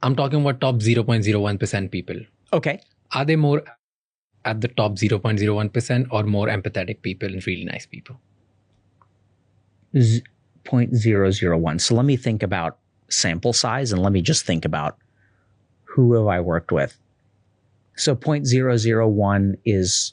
I'm talking about top 0.01% people. Okay. Are they more at the top 0.01% or more empathetic people and really nice people? 0.001. So let me think about sample size and let me just think about who have I worked with. So 0.001 is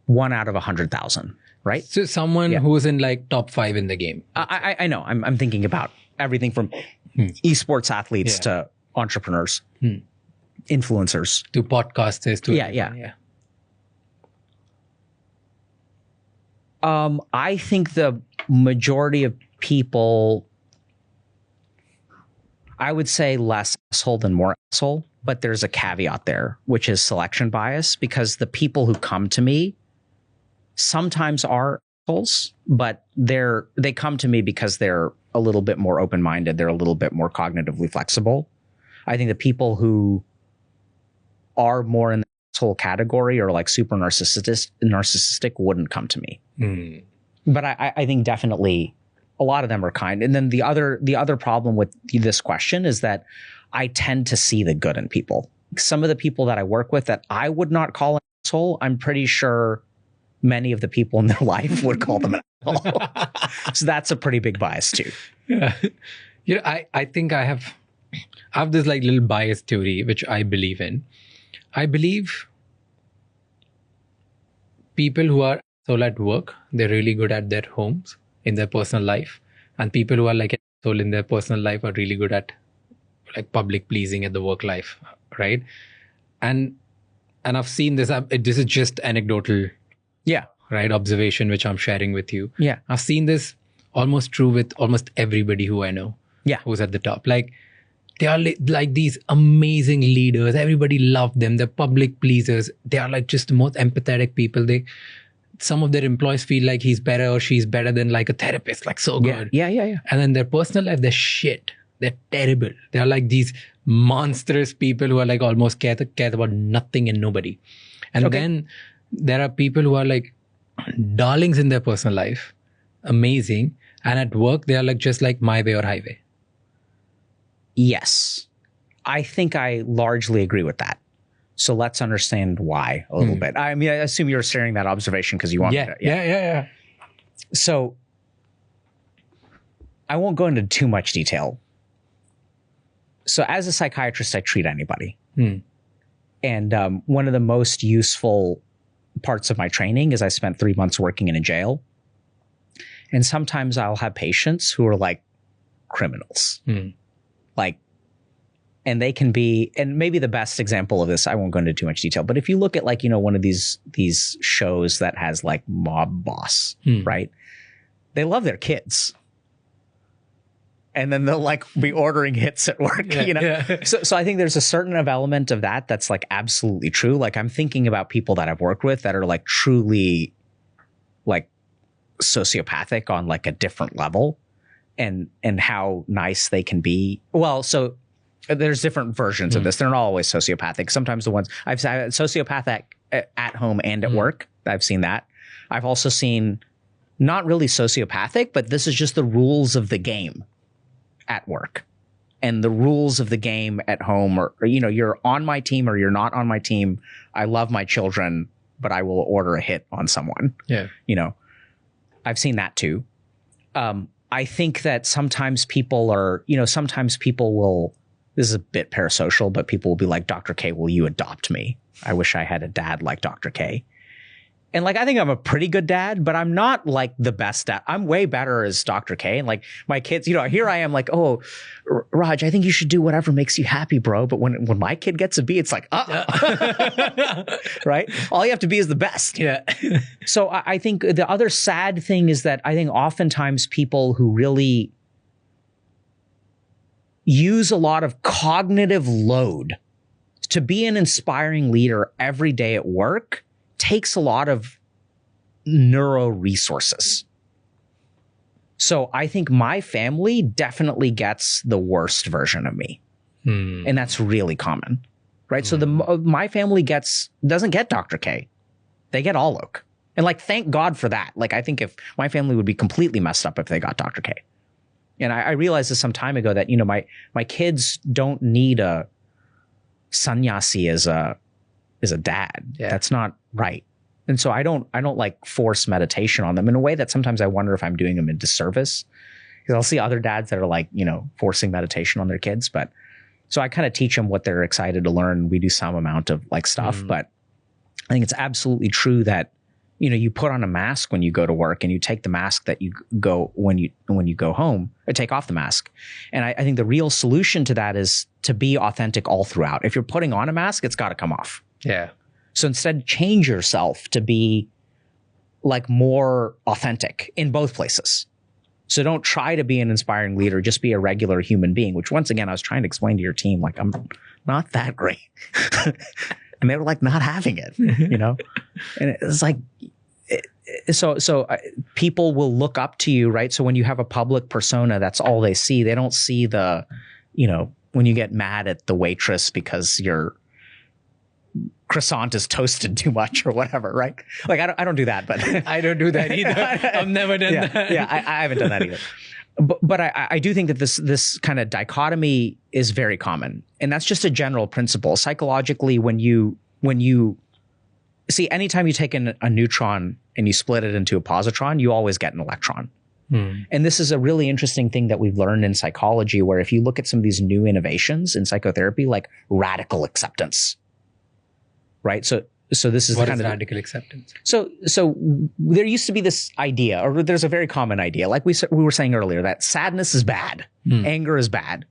1 out of 100,000, right? So someone who's in like top 5 in the game. I know. I'm thinking about everything from esports athletes to entrepreneurs, influencers, to podcasters. To yeah. I think the majority of people, I would say less asshole than more asshole, but there's a caveat there, which is selection bias, because the people who come to me sometimes are assholes, but they come to me because they're a little bit more open-minded. They're a little bit more cognitively flexible. I think the people who are more in the asshole category or like super narcissistic wouldn't come to me. But I think definitely a lot of them are kind. And then the other problem with this question is that I tend to see the good in people. Some of the people that I work with that I would not call an asshole, I'm pretty sure many of the people in their life would call them an asshole. So that's a pretty big bias too. Yeah. I think I have this like little bias theory, which I believe in. I believe people who are asshole at work, they're really good at their homes, in their personal life. And people who are like an asshole in their personal life are really good at like public pleasing at the work life, right? And I've seen this. This is just anecdotal, right, observation which I'm sharing with you. Yeah, I've seen this almost true with almost everybody who I know. Yeah, who's at the top. Like they are like these amazing leaders. Everybody loves them. They're public pleasers. They are like just the most empathetic people. Some of their employees feel like he's better or she's better than like a therapist. Like so good. Yeah. And then their personal life, they're shit. They're terrible. They're like these monstrous people who are like almost care about nothing and nobody. And then there are people who are like darlings in their personal life, amazing, and at work they are like just like my way or highway. Yes, I think I largely agree with that. So let's understand why a little bit. I mean, I assume you're sharing that observation because you want me to. Yeah. So I won't go into too much detail. So as a psychiatrist, I treat anybody. And one of the most useful parts of my training is I spent 3 months working in a jail. And sometimes I'll have patients who are like criminals. Like, and they can be, and maybe the best example of this, I won't go into too much detail, but if you look at like, one of these shows that has like mob boss, right? They love their kids. And then they'll like be ordering hits at work, So I think there's a certain element of that that's like absolutely true. Like I'm thinking about people that I've worked with that are like truly like sociopathic on like a different level and how nice they can be. Well, so there's different versions of this. They're not always sociopathic. Sometimes the ones I've seen sociopathic at home and at work. I've seen that. I've also seen not really sociopathic, but this is just the rules of the game at work and the rules of the game at home, or you're on my team or you're not on my team. I love my children, but I will order a hit on someone. Yeah. I've seen that too. I think that sometimes people will, this is a bit parasocial, but people will be like, Dr. K, will you adopt me? I wish I had a dad like Dr. K. And like, I think I'm a pretty good dad, but I'm not like the best dad. I'm way better as Dr. K. And like my kids, here I am like, oh, Raj, I think you should do whatever makes you happy, bro. But when my kid gets a B, it's like, right? All you have to be is the best. Yeah. So I think the other sad thing is that I think oftentimes people who really use a lot of cognitive load to be an inspiring leader every day at work takes a lot of neuro resources. So I think my family definitely gets the worst version of me. And that's really common, right? So my family doesn't get Dr. K. They get Alok. And like, thank God for that. Like, I think if my family would be completely messed up if they got Dr. K. And I realized this some time ago that, my kids don't need a sannyasi as a dad. Yeah. That's not right. And so I don't like force meditation on them in a way that sometimes I wonder if I'm doing them a disservice, because I'll see other dads that are like, forcing meditation on their kids. But so I kind of teach them what they're excited to learn. We do some amount of like stuff, but I think it's absolutely true that, you put on a mask when you go to work, and you take the mask that you go when you go home, or take off the mask. And I think the real solution to that is to be authentic all throughout. If you're putting on a mask, it's got to come off. Yeah. So instead, change yourself to be like more authentic in both places. So don't try to be an inspiring leader, just be a regular human being, which once again, I was trying to explain to your team, like, I'm not that great. And they were like not having it, and it's like, so people will look up to you, right? So when you have a public persona, that's all they see. They don't see the, when you get mad at the waitress because your croissant is toasted too much or whatever, right? Like I don't do that, but I don't do that either. I've never done that. Yeah, I haven't done that either. But I do think that this kind of dichotomy is very common, and that's just a general principle. Psychologically, when you see, anytime you take a neutron and you split it into a positron, you always get an electron. And this is a really interesting thing that we've learned in psychology, where if you look at some of these new innovations in psychotherapy, like radical acceptance, right? So this is what the kind is of radical acceptance. So there used to be this idea, or there's a very common idea, like we were saying earlier, that sadness is bad, anger is bad.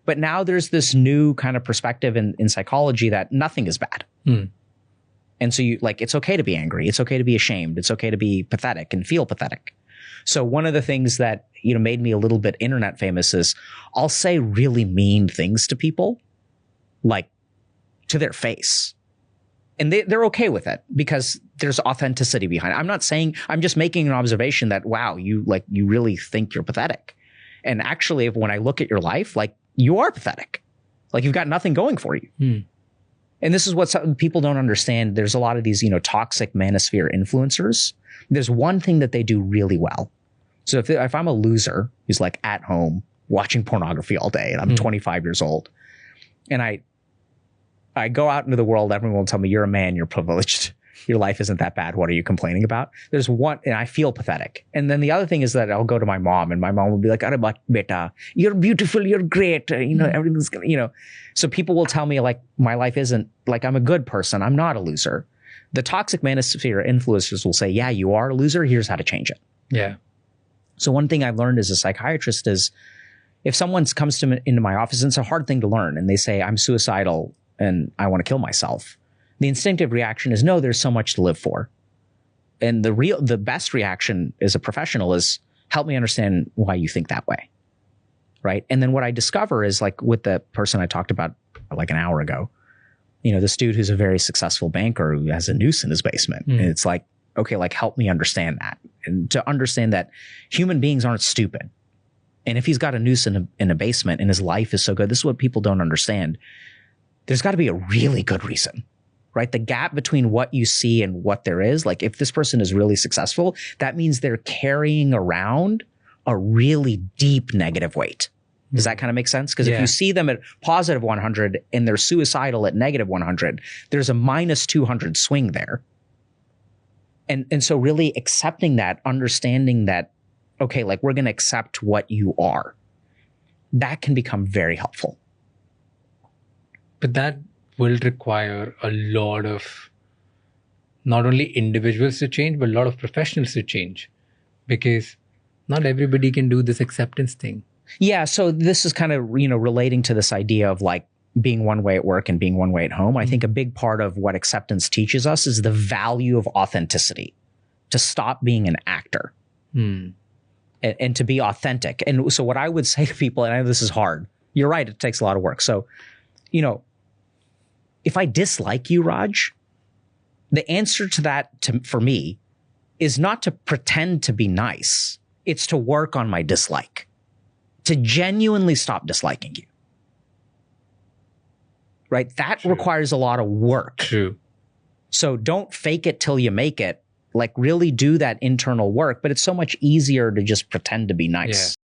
But now there's this new kind of perspective in psychology that nothing is bad. And so it's okay to be angry. It's okay to be ashamed. It's okay to be pathetic and feel pathetic. So one of the things that, made me a little bit internet famous is I'll say really mean things to people, like to their face. And they're okay with it because there's authenticity behind it. I'm just making an observation that, wow, you really think you're pathetic. And actually, when I look at your life, like, you are pathetic. Like, you've got nothing going for you. And this is what some people don't understand. There's a lot of these, toxic manosphere influencers. There's one thing that they do really well. So if I'm a loser who's like at home watching pornography all day, and I'm 25 years old, and I go out into the world, everyone will tell me, you're a man, you're privileged, your life isn't that bad, what are you complaining about? There's one, and I feel pathetic. And then the other thing is that I'll go to my mom, and my mom will be like, "Arre beta, you're beautiful, you're great, everything's gonna, So people will tell me, like, my life isn't, like, I'm a good person, I'm not a loser. The toxic manosphere influencers will say, yeah, you are a loser, here's how to change it. Yeah. So one thing I've learned as a psychiatrist is, if someone comes into my office, and it's a hard thing to learn, and they say, I'm suicidal and I want to kill myself, the instinctive reaction is, no, there's so much to live for. And the best reaction as a professional is, help me understand why you think that way. Right. And then what I discover is, like with the person I talked about like an hour ago, this dude who's a very successful banker who has a noose in his basement. And it's like, okay, like, help me understand that. And to understand that human beings aren't stupid. And if he's got a noose in a basement and his life is so good, this is what people don't understand. There's got to be a really good reason, right? The gap between what you see and what there is, like, if this person is really successful, that means they're carrying around a really deep negative weight. Does that kind of make sense? Because if you see them at positive 100 and they're suicidal at negative 100, there's a minus 200 swing there. And so really accepting that, understanding that, okay, like, we're going to accept what you are, that can become very helpful. But that will require a lot of not only individuals to change, but a lot of professionals to change, because not everybody can do this acceptance thing. Yeah. So this is kind of, relating to this idea of like being one way at work and being one way at home. I think a big part of what acceptance teaches us is the value of authenticity, to stop being an actor and to be authentic. And so what I would say to people, and I know this is hard, you're right, it takes a lot of work. So, if I dislike you, Raj, the answer to that for me is not to pretend to be nice. It's to work on my dislike, to genuinely stop disliking you. Right? That requires a lot of work. True. So don't fake it till you make it. Like, really do that internal work, but it's so much easier to just pretend to be nice. Yeah.